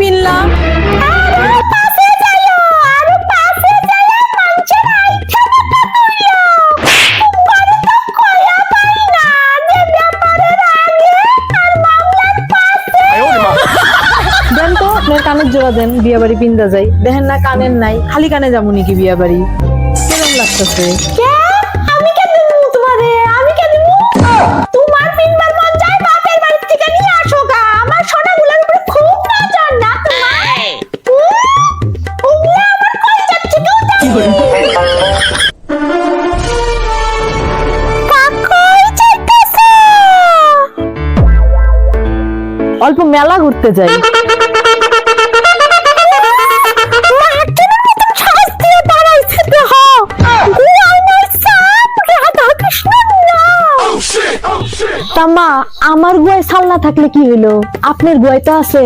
পিনলাম। দেন তো আপনার কানের জোড়া দেন, বিয়া বাড়ি পিন্দা যাই। দেখেন না কানের নাই, খালি কানে যাবো নাকি বিয়া বাড়ি? কেমন লাগতেছে? আমি কেন দিব তোমারে? আমি কেন দিব? তোমার পিনবার মন যায় বাপের বাড়ি থেকে নিয়ে আসো গা। আমার সোনাগুলোর উপরে খুব নজর না তোমার। ওগুলা আমার কলজার থেকেও দামি। কাকই চাইতেছে। অল্প মেলা ঘুরতে যাই। তামা আমার গুয়ায় সাল না থাকলে কি হইলো? আপনার গুয়ায় তো আছে।